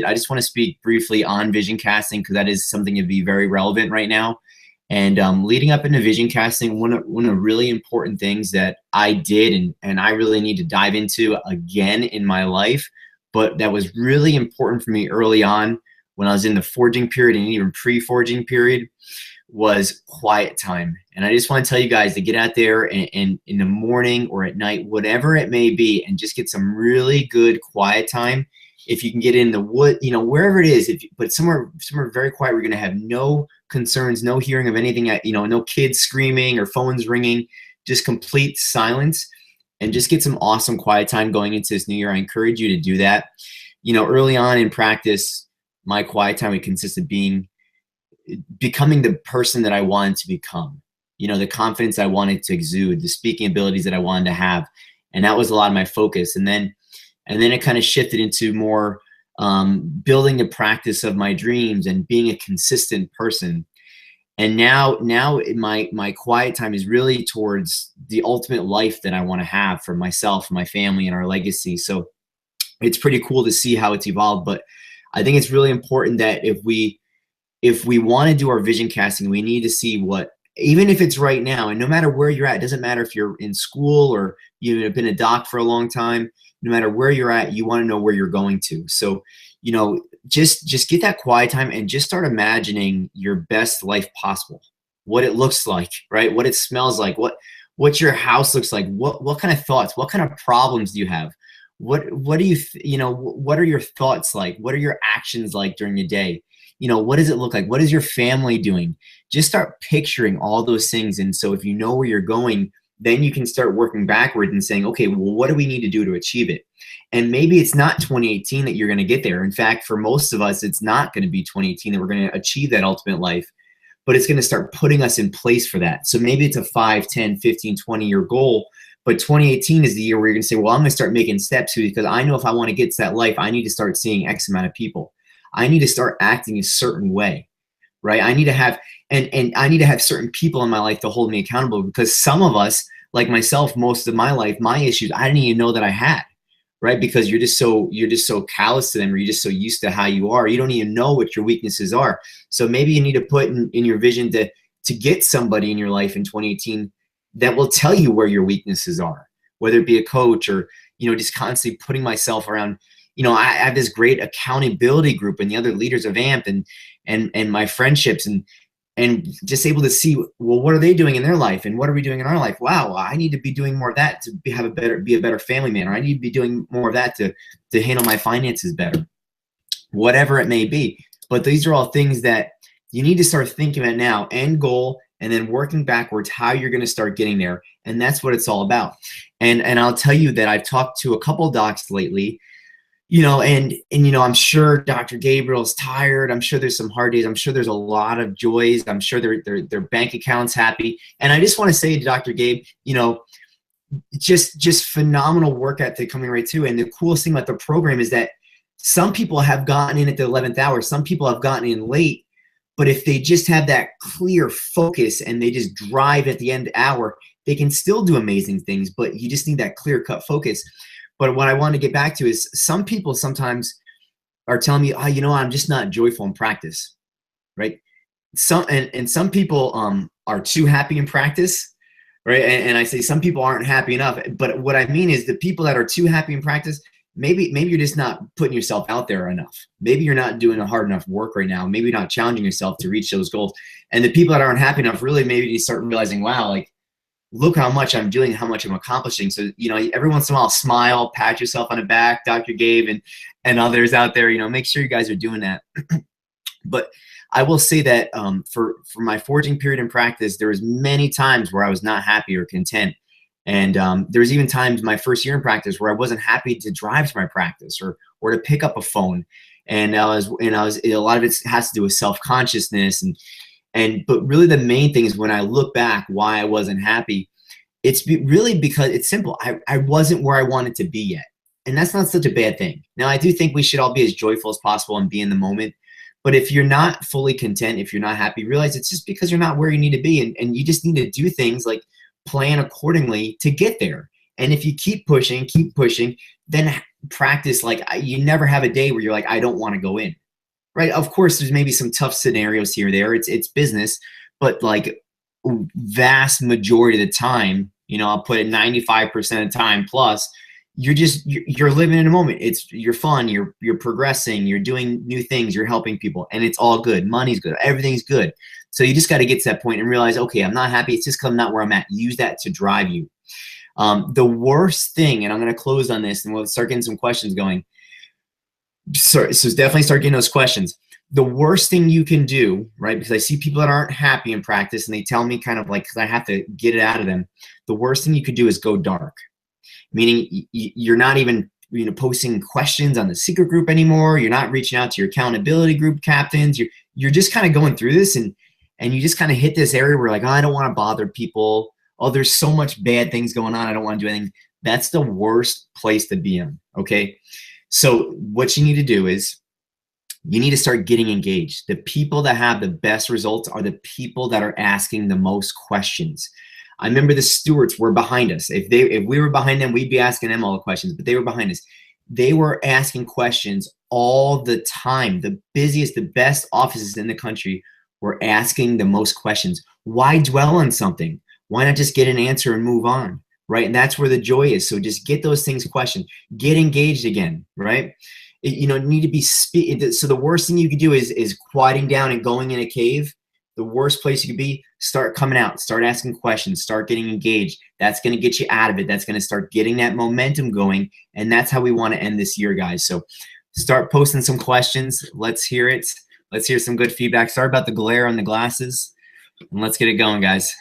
I just want to speak briefly on vision casting because that is something to be very relevant right now. And leading up into vision casting, one of the really important things that I did and I really need to dive into again in my life, but that was really important for me early on when I was in the forging period and even pre-forging period, was quiet time. And I just want to tell you guys to get out there and in the morning or at night, whatever it may be, and just get some really good quiet time. If you can get in the wood, you know, wherever it is, but somewhere very quiet, we're going to have no concerns, no hearing of anything, you know, no kids screaming or phones ringing, just complete silence, and just get some awesome quiet time going into this new year. I encourage you to do that. You know, early on in practice, my quiet time would consist of becoming the person that I wanted to become, you know, the confidence I wanted to exude, the speaking abilities that I wanted to have. And that was a lot of my focus. And then it kind of shifted into more building the practice of my dreams and being a consistent person. And now my quiet time is really towards the ultimate life that I want to have for myself, my family, and our legacy. So it's pretty cool to see how it's evolved. But I think it's really important that if we want to do our vision casting, we need to see what, even if it's right now, and no matter where you're at, it doesn't matter if you're in school or you've been a doc for a long time, no matter where you're at, you want to know where you're going to. So, you know, just get that quiet time and just start imagining your best life possible, what it looks like, right? What it smells like, what your house looks like, what kind of thoughts, what kind of problems do you have? What do you, you know, what are your thoughts like? What are your actions like during the day? You know, what does it look like? What is your family doing? Just start picturing all those things. And so if you know where you're going, then you can start working backwards and saying, okay, well, what do we need to do to achieve it? And maybe it's not 2018 that you're going to get there. In fact, for most of us, it's not going to be 2018 that we're going to achieve that ultimate life, but it's going to start putting us in place for that. So maybe it's a 5, 10, 15, 20-year goal, but 2018 is the year where you're going to say, well, I'm going to start making steps to it because I know if I want to get to that life, I need to start seeing X amount of people. I need to start acting a certain way, right? I need to have, and I need to have certain people in my life to hold me accountable, because some of us, like myself, most of my life, my issues, I didn't even know that I had, right? Because you're just so callous to them, or you're just so used to how you are. You don't even know what your weaknesses are. So maybe you need to put in your vision to get somebody in your life in 2018 that will tell you where your weaknesses are, whether it be a coach or, you know, just constantly putting myself around. You know, I have this great accountability group and the other leaders of AMP and my friendships and just able to see, well, what are they doing in their life and what are we doing in our life? Wow, I need to be doing more of that to be a better family man, or I need to be doing more of that to handle my finances better, whatever it may be. But these are all things that you need to start thinking about now, end goal, and then working backwards how you're going to start getting there. And that's what it's all about. And I'll tell you that I've talked to a couple docs lately. You know, and you know, I'm sure Dr. Gabriel's tired. I'm sure there's some hard days. I'm sure there's a lot of joys. I'm sure their bank account's happy. And I just want to say to Dr. Gabe, you know, just phenomenal work ethic coming right too. And the coolest thing about the program is that some people have gotten in at the 11th hour. Some people have gotten in late. But if they just have that clear focus and they just drive at the end hour, they can still do amazing things. But you just need that clear-cut focus. But what I want to get back to is some people sometimes are telling me, oh, you know, I'm just not joyful in practice, right? Some people are too happy in practice, right? And I say some people aren't happy enough. But what I mean is the people that are too happy in practice, maybe you're just not putting yourself out there enough. Maybe you're not doing a hard enough work right now. Maybe you're not challenging yourself to reach those goals. And the people that aren't happy enough, really maybe you start realizing, wow, like, look how much I'm doing, how much I'm accomplishing. So, you know, every once in a while, smile, pat yourself on the back, Dr. Gabe and others out there, you know, make sure you guys are doing that. But I will say that for my forging period in practice, there was many times where I was not happy or content. And there was even times my first year in practice where I wasn't happy to drive to my practice or to pick up a phone. And a lot of it has to do with self-consciousness but really the main thing is when I look back why I wasn't happy, it's really because it's simple. I wasn't where I wanted to be yet. And that's not such a bad thing. Now, I do think we should all be as joyful as possible and be in the moment. But if you're not fully content, if you're not happy, realize it's just because you're not where you need to be. And you just need to do things like plan accordingly to get there. And if you keep pushing, then practice, like you never have a day where you're like, I don't want to go in, right? Of course, there's maybe some tough scenarios here or there. It's business, but like vast majority of the time, you know, I'll put it 95% of the time plus, you're living in a moment. You're fun, you're progressing, you're doing new things, you're helping people, and it's all good. Money's good, everything's good. So you just got to get to that point and realize, okay, I'm not happy. It's just because I'm not where I'm at. Use that to drive you. The worst thing, and I'm going to close on this, and we'll start getting some questions going. So definitely start getting those questions. The worst thing you can do, right? Because I see people that aren't happy in practice, and they tell me kind of like, because I have to get it out of them. The worst thing you could do is go dark. Meaning you're not even, you know, posting questions on the secret group anymore. You're not reaching out to your accountability group captains. You're just kind of going through this, and you just kind of hit this area where like, oh, I don't want to bother people. Oh, there's so much bad things going on. I don't want to do anything. That's the worst place to be in. Okay. So what you need to do is you need to start getting engaged. The people that have the best results are the people that are asking the most questions. I remember the Stewarts were behind us. If we were behind them, we'd be asking them all the questions, but they were behind us. They were asking questions all the time. The busiest, the best offices in the country were asking the most questions. Why dwell on something? Why not just get an answer and move on, right? And that's where the joy is. So just get those things questioned. Get engaged again, right? You know, need to be so the worst thing you could do is quieting down and going in a cave. The worst place you could be, start coming out, start asking questions, start getting engaged. That's going to get you out of it. That's going to start getting that momentum going. And that's how we want to end this year, guys. So start posting some questions. Let's hear it. Let's hear some good feedback. Sorry about the glare on the glasses. And let's get it going, guys.